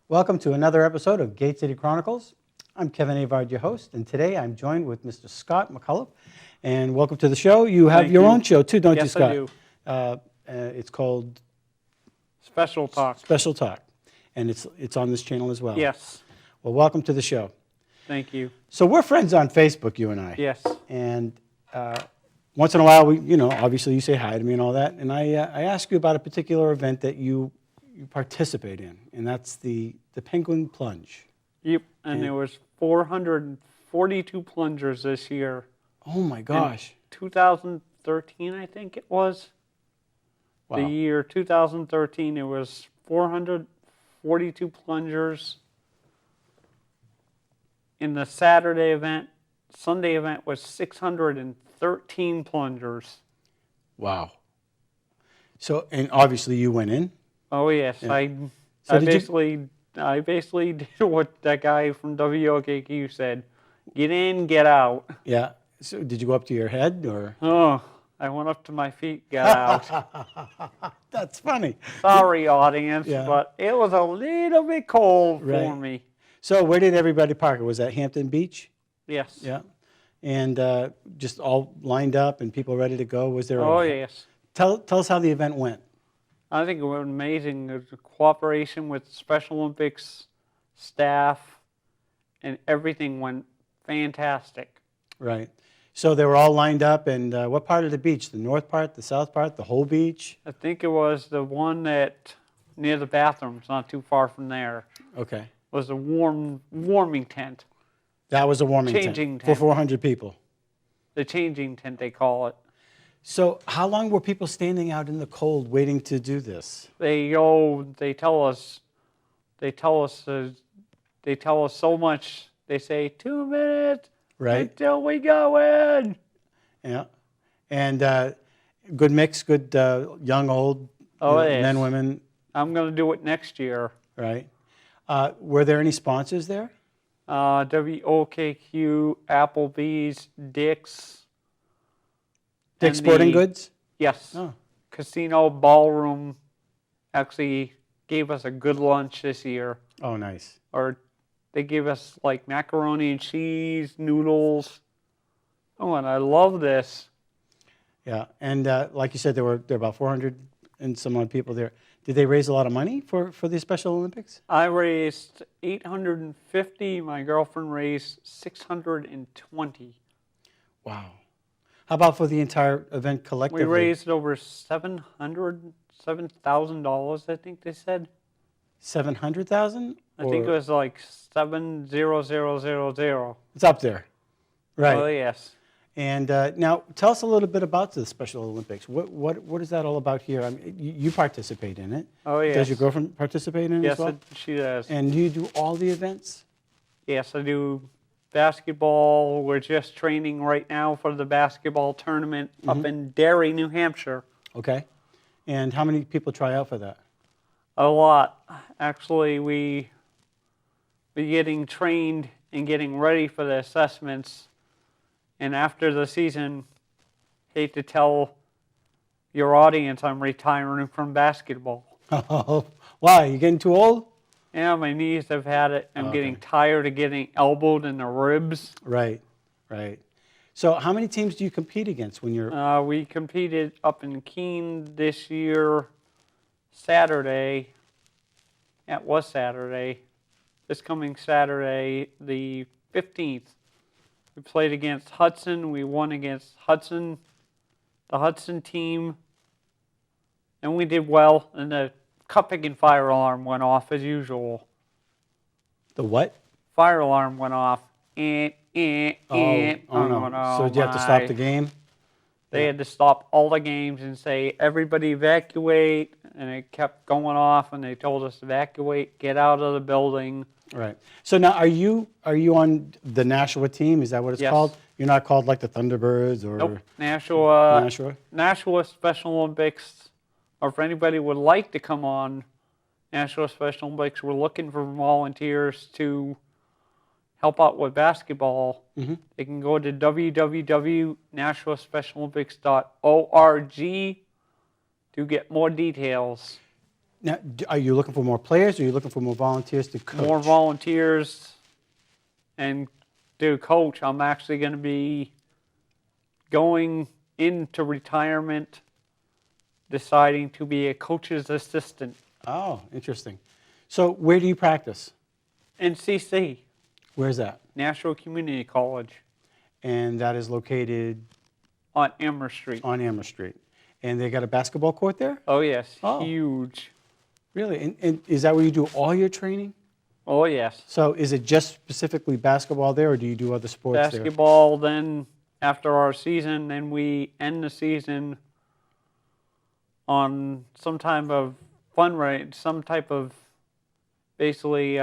Welcome to another episode of Gate City Chronicles. I'm Kevin Avard, your host, and today I'm joined with Mr. Scott McCullough. And welcome to the show. You have Thank your you. own show too, don't you, Yes, Scott? I do. It's called Special Talk. Special Talk, and it's on this channel as well. Yes. Well, welcome to the show. Thank you. So we're friends on Facebook, you and I. Yes. And once in a while, obviously you say hi to me and all that, and I ask you about a particular event that you participate in, and that's the Penguin Plunge. Yep. And there was 442 plungers this year. Oh my gosh. In 2013, I think it was. Wow. The year 2013, it was 442 plungers. In the Saturday event, Sunday event was 613 plungers. Wow. So, and obviously you went in. Oh yes, Yeah. I basically did what that guy from WOKQ said: get in, get out. Yeah. So did you go up to your head or? Oh, I went up to my feet, got out. That's funny. Sorry, audience, Yeah. but it was a little bit cold for Right. me. So where did everybody park? Was that Hampton Beach? Yes. Yeah. And just all lined up and people ready to go? Was there? Oh yes. Tell us how the event went. I think it was amazing. There's a cooperation with Special Olympics staff, and everything went fantastic. Right. So they were all lined up, and what part of the beach? The north part, the south part, the whole beach? I think it was the one that near the bathrooms, not too far from there. Okay. Was a warming tent. That was a warming Changing tent for tent. 400 people. The changing tent, they call it. So how long were people standing out in the cold waiting to do this? They tell us so much. They say 2 minutes Right. until we go in. Yeah. And good mix, good young, old, Oh, yes. men, women, I'm going to do it next year. right? Were there any sponsors there? WOKQ, Applebee's, Dick's. Dick's and Sporting the- Goods? Yes. Oh, Casino Ballroom actually gave us a good lunch this year. oh, nice. Or they gave us like macaroni and cheese, noodles. Oh, and I love this. Yeah. And like you said, there were about 400 and some odd people there. Did they raise a lot of money for the Special Olympics? I raised 850. My girlfriend raised 620. Wow. How about for the entire event collectively? We raised over $7,000. I think they said. 700,000? I think it was like 70000. It's up there. Right. Oh yes. And now, tell us a little bit about the Special Olympics. What is that all about here? I mean, you participate in it. Oh yes. Does your girlfriend participate in it Yes, as well? she does. And do you do all the events? Yes, I do basketball. We're just training right now for the basketball tournament up in Derry, New Hampshire. Okay. And how many people try out for that? A lot. Actually, we're getting trained and getting ready for the assessments. And after the season, hate to tell your audience I'm retiring from basketball. Oh, why? You getting too old? Yeah, my knees have had it. I'm Okay. getting tired of getting elbowed in the ribs. Right, right. So how many teams do you compete against when you're... We competed up in Keene this year, Saturday. It was Saturday. This coming Saturday, the 15th. We played against Hudson. We won against Hudson, the Hudson team. And we did well. And the cup picking fire alarm went off as usual. The what? Fire alarm went off. Oh, no. So did you have to stop the game? They had to stop all the games and say, everybody evacuate. And it kept going off, and they told us, evacuate, get out of the building. Right. So now, are you on the Nashua team? Is that what it's Yes. called? You're not called like the Thunderbirds or Nope. Nashua. Nashua? Special Olympics, or if anybody would like to come on Nashua Special Olympics, we're looking for volunteers to help out with basketball. They can go to www.nashuaspecialolympics.org to get more details. Now, are you looking for more players, or are you looking for more volunteers to coach? More volunteers. And to coach, I'm actually going to be going into retirement, deciding to be a coach's assistant. Oh, interesting. So where do you practice? NCC, Where's that? National Community College, And that is located on Amherst Street. on Amherst Street. And they got a basketball court there? Oh, yes. Oh. Huge. Really? And is that where you do all your training? Oh, yes. So is it just specifically basketball there, or do you do other sports there? Basketball, then after our season, then we end the season on some type of fundraise, some type of, basically,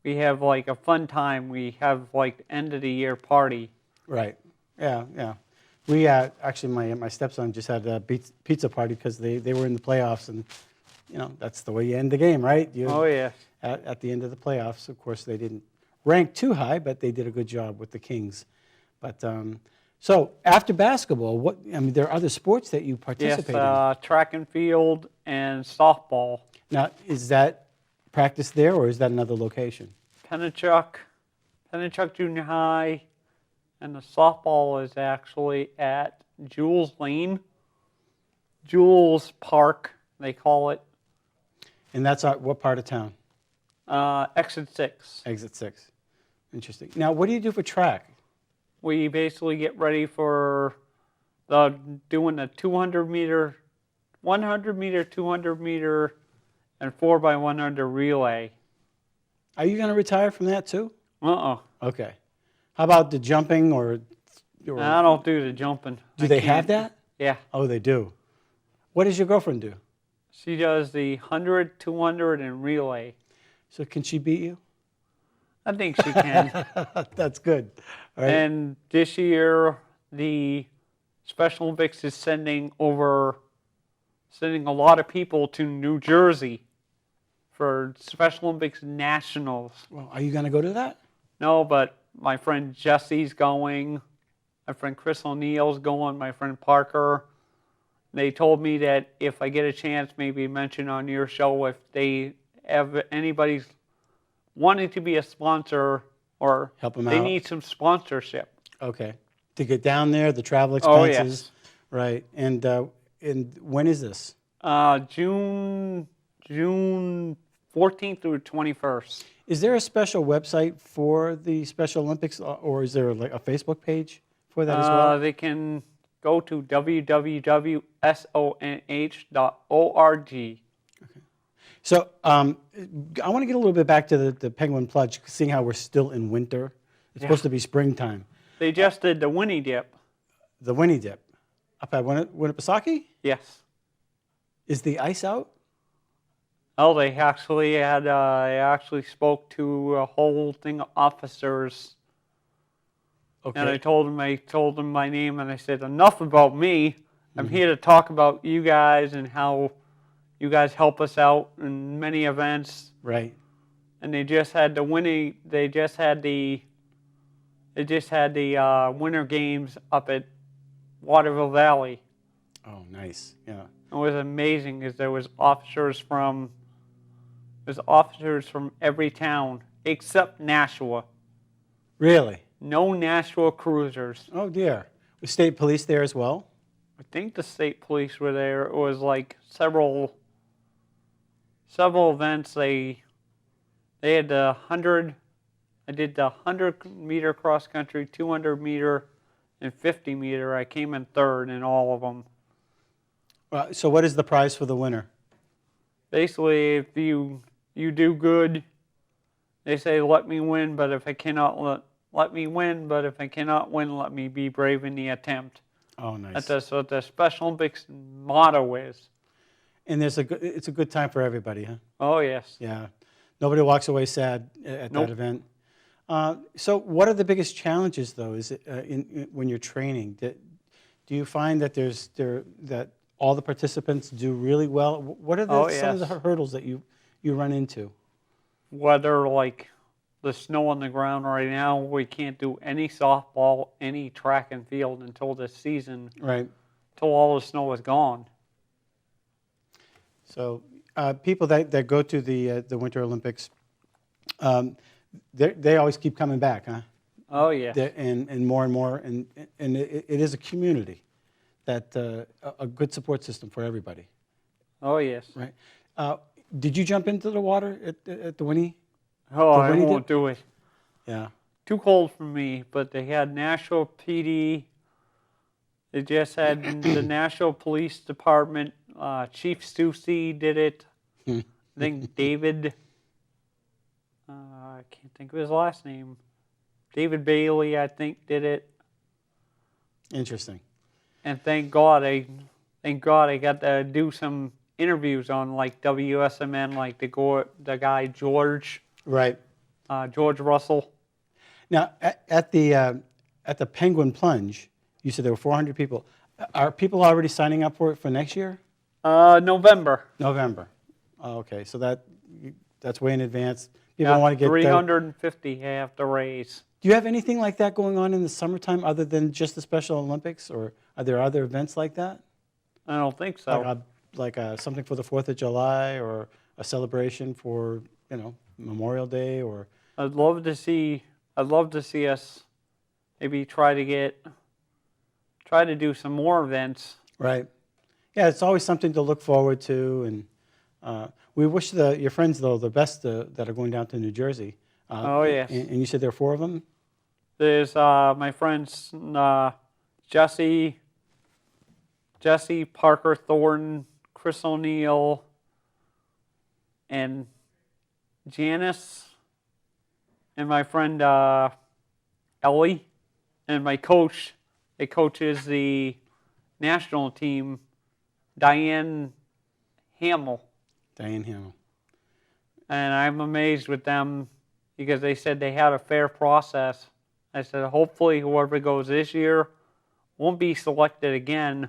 we have like a fun time. We have like end of the year party. Right. Yeah, yeah. We actually, my stepson just had a pizza party because they were in the playoffs, and that's the way you end the game, right? Oh, yes. At the end of the playoffs, of course, they didn't rank too high, but they did a good job with the Kings. But so after basketball, there are other sports that you participate Yes, track and field and softball. in. Now, is that practice there, or is that another location? Pennachuck Junior High, and the softball is actually at Jules Lane, Jules Park, they call it. And that's what part of town? Exit 6. Exit 6. Interesting. Now, what do you do for track? We basically get ready for doing the 200 meter, 100 meter, 200 meter, and 4x100 relay. Are you going to retire from that too? Okay. How about the jumping or I don't do the jumping. do they have that? Yeah. Oh, they do. What does your girlfriend do? She does the 100, 200, and relay. So can she beat you? I think she can. That's good. All right. And this year, the Special Olympics is sending a lot of people to New Jersey for Special Olympics Nationals. Well, are you going to go to that? No, but my friend Jesse's going, my friend Chris O'Neill's going, my friend Parker. They told me that if I get a chance, maybe mention on your show if they have anybody's wanting to be a sponsor or Help 'em they out. need some sponsorship. Okay. To get down there, the travel Oh, expenses. yes. Right. And when is this? June 14th through 21st. Is there a special website for the Special Olympics, or is there like a Facebook page for that as well? They can go to www.sonh.org. So I want to get a little bit back to the Penguin Plunge, seeing how we're still in winter. It's supposed to be springtime. They just did the Winnie Dip. The Winnie Dip. Up at Winnipesaukee? Yes. Is the ice out? Oh, they actually spoke to a whole thing of officers. Okay. And I told them my name, and I said, enough about me. I'm here to talk about you guys and how you guys help us out in many events. Right. And they just had the Winter Games up at Waterville Valley. Oh, nice. Yeah. It was amazing because there was officers from every town except Nashua. Really? No Nashua cruisers. Oh, dear. Was state police there as well? I think the state police were there. It was like several events. They had the 100. I did the 100-meter cross country, 200-meter, and 50-meter. I came in third in all of them. So what is the prize for the winner? Basically, if you do good, they say let me win, but if I cannot let me win, but if I cannot win, let me be brave in the attempt. Oh, nice. That's what the Special Olympics motto is. And it's a good time for everybody, huh? Oh, yes. Yeah. Nobody walks away sad at that event. So what are the biggest challenges, though, is it, when you're training? Do you find that that all the participants do really well? What are some of the hurdles that you run into? Whether like the snow on the ground right now, we can't do any softball, any track and field until this season. Right. Until all the snow is gone. So people that go to the Winter Olympics, they always keep coming back, huh? Oh, yes. And more, and it is a community that a good support system for everybody, Oh, yes. right? Did you jump into the water at the Winnie? Oh, The I Winnie won't dip? do it. Yeah. Too cold for me, but they had National PD. They just had the National Police Department. Chief Susie did it. I think David, I can't think of his last name. David Bailey, I think, did it. Interesting. And thank God I got to do some interviews on like WSMN, like the guy George Right. George Russell. Now, at the Penguin Plunge, you said there were 400 people. Are people already signing up for it for next year? November. November. Oh, okay, so that's way in advance. People want to get 350 have to raise. Do you have anything like that going on in the summertime other than just the Special Olympics, or are there other events like that? I don't think so. Like something for the 4th of July, or a celebration for Memorial Day, or I'd love to see us maybe try to do some more events. right? Yeah, it's always something to look forward to, and we wish your friends though the best that are going down to New Jersey. Oh, yes. And you said there are 4 of them. There's my friends Jesse Parker Thornton, Chris O'Neill, and Janice, and my friend Ellie, and my coach. They coaches the national team, Diane Hamill. Diane Hamill. And I'm amazed with them because they said they had a fair process. I said, hopefully whoever goes this year won't be selected again,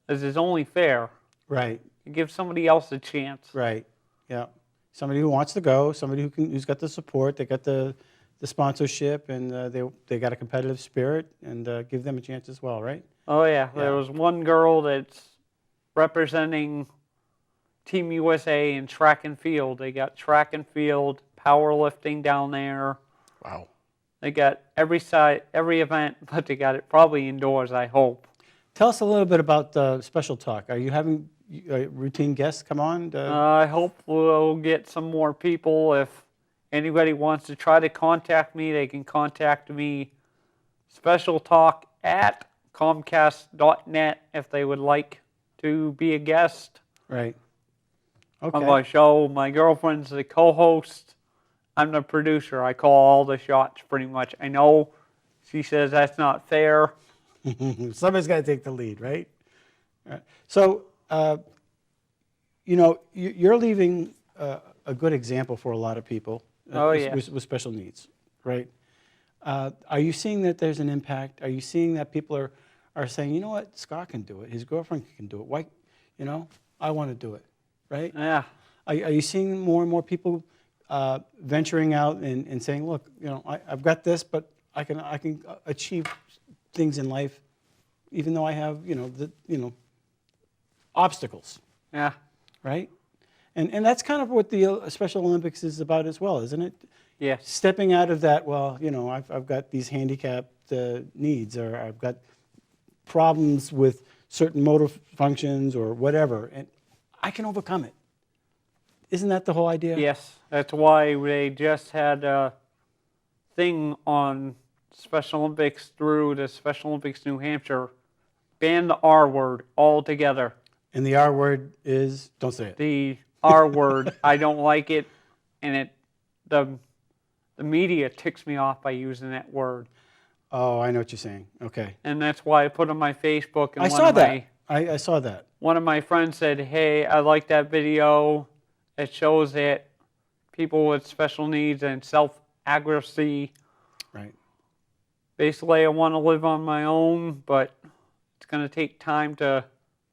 as it's only fair. Right. Give somebody else a chance. Right. Yeah. Somebody who wants to go, somebody who's got the support, they got the sponsorship, and they got a competitive spirit, and give them a chance as well, right? Oh, yeah. There was one girl that's representing Team USA in track and field. They got track and field, powerlifting down there. Wow. They got every event, but they got it probably indoors, I hope. Tell us a little bit about Special Talk. Are you having routine guests come on? I hope we'll get some more people. If anybody wants to try to contact me, they can contact me, specialtalk@comcast.net, if they would like to be a guest Right. on Okay. my show. My girlfriend's the co-host. I'm the producer. I call all the shots pretty much. I know she says that's not fair. Somebody's got to take the lead, right? So, you're leaving a good example for a lot of people with special needs, right? Are you seeing that there's an impact? Are you seeing that people are saying, you know what, Scott can do it, his girlfriend can do it, why, I want to do it, right? Yeah. Are you seeing more and more people venturing out and saying, look, I've got this, but I can achieve things in life, even though I have, obstacles. Yeah. Right? And that's kind of what the Special Olympics is about as well, isn't it? Yes. Stepping out of that, I've got these handicapped needs, or I've got problems with certain motor functions or whatever, and I can overcome it. Isn't that the whole idea? Yes. That's why they just had a thing on Special Olympics through the Special Olympics New Hampshire. Ban the R word altogether. And the R word is, don't say it. The R word, I don't like it, and the media ticks me off by using that word. Oh, I know what you're saying. Okay. And that's why I put on my Facebook. And I saw that. I saw that. One of my friends said, hey, I like that video. It shows that people with special needs and self-aggressy. Right. Basically, I want to live on my own, but it's going to take time to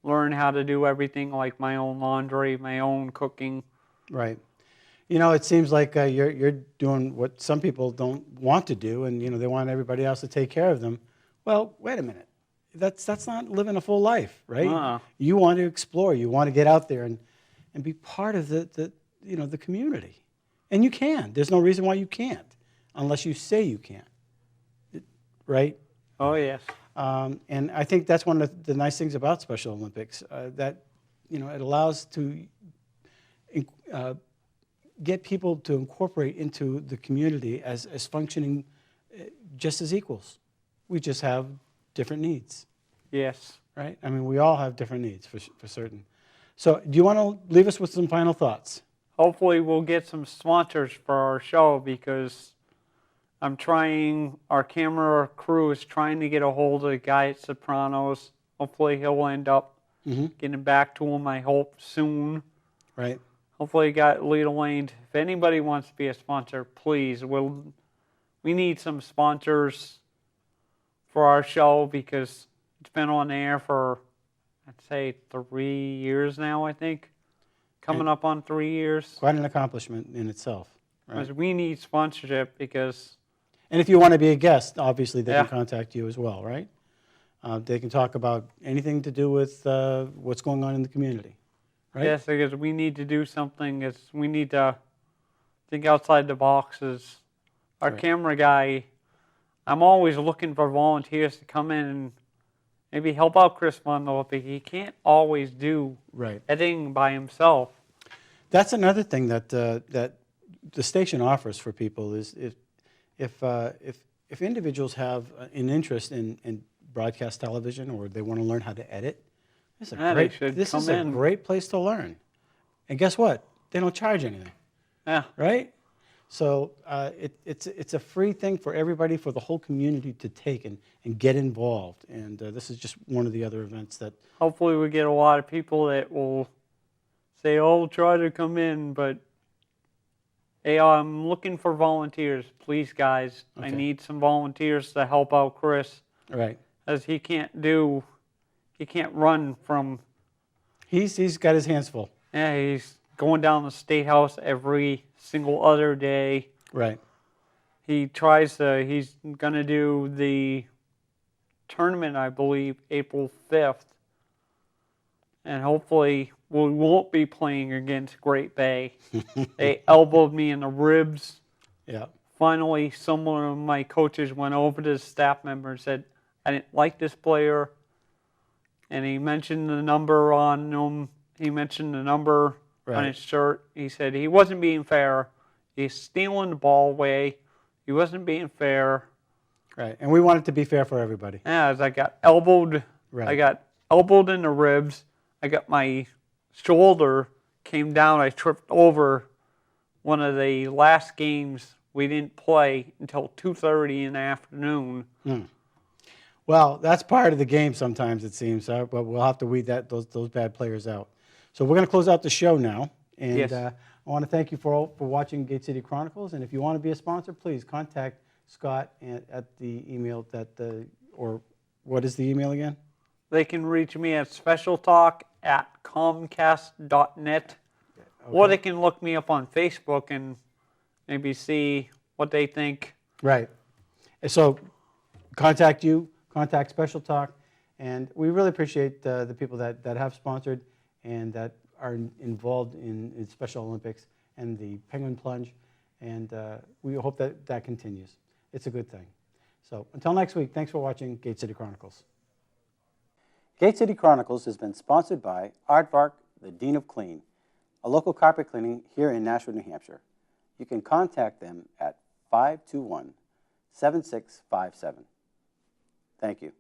learn how to do everything, like my own laundry, my own cooking. Right. It seems like you're doing what some people don't want to do, and they want everybody else to take care of them. Well, wait a minute. That's not living a full life, right? Uh-uh. You want to explore. You want to get out there and be part of the community. And you can. There's no reason why you can't, unless you say you can't. Right? Oh, yes. And I think that's one of the nice things about Special Olympics, that it allows to get people to incorporate into the community as functioning just as equals. We just have different needs, Yes. right? I mean, we all have different needs for certain. So do you want to leave us with some final thoughts? Hopefully we'll get some sponsors for our show, because our camera crew is trying to get a hold of the guy at Sopranos. Hopefully he'll end up getting back to him, I hope, soon. Right. Hopefully he got Lita Lane. If anybody wants to be a sponsor, please. We need some sponsors for our show, because it's been on air for, I'd say, 3 years now, I think. Coming up on 3 years. Quite an accomplishment in itself. Right. Because we need sponsorship, because... And if you want to be a guest, obviously they can contact you as well, right? They can talk about anything to do with what's going on in the community, right? Yes, because we need to do something. We need to think outside the boxes. Our camera guy, I'm always looking for volunteers to come in and maybe help out Chris Mundell, but he can't always do editing by himself. That's another thing that that the station offers for people is if individuals have an interest in broadcast television, or they want to learn how to edit, this is a great place to learn. And guess what? They don't charge anything. Yeah. Right? So it's a free thing for everybody, for the whole community to take and get involved. And this is just one of the other events that... Hopefully we get a lot of people that will say, oh, try to come in, but hey, I'm looking for volunteers. Please, guys, I need some volunteers to help out Chris. Right. As he can't run from... He's got his hands full. Yeah, he's going down the State House every single other day. Right. He's going to do the tournament, I believe, April 5th. And hopefully we won't be playing against Great Bay. They elbowed me in the ribs. Yeah. Finally, someone of my coaches went over to the staff member and said, I didn't like this player. And he mentioned the number on him. He mentioned the number on his shirt. He said he wasn't being fair. He's stealing the ball away. He wasn't being fair. Right. And we want it to be fair for everybody. Yeah, as I got elbowed. Right. I got elbowed in the ribs. I got my shoulder came down. I tripped over one of the last games. We didn't play until 2:30 in the afternoon. Well, that's part of the game sometimes, it seems, but we'll have to weed those bad players out. So we're going to close out the show now. And I want to thank you for watching Gate City Chronicles. And if you want to be a sponsor, please contact Scott at the email or what is the email again? They can reach me at specialtalk@comcast.net. Or they can look me up on Facebook and maybe see what they think. Right. So contact Special Talk. And we really appreciate the people that have sponsored and that are involved in Special Olympics and the Penguin Plunge. And we hope that continues. It's a good thing. So until next week, thanks for watching Gate City Chronicles. Gate City Chronicles has been sponsored by Aardvark, the Dean of Clean, a local carpet cleaning here in Nashua, New Hampshire. You can contact them at 521-7657. Thank you.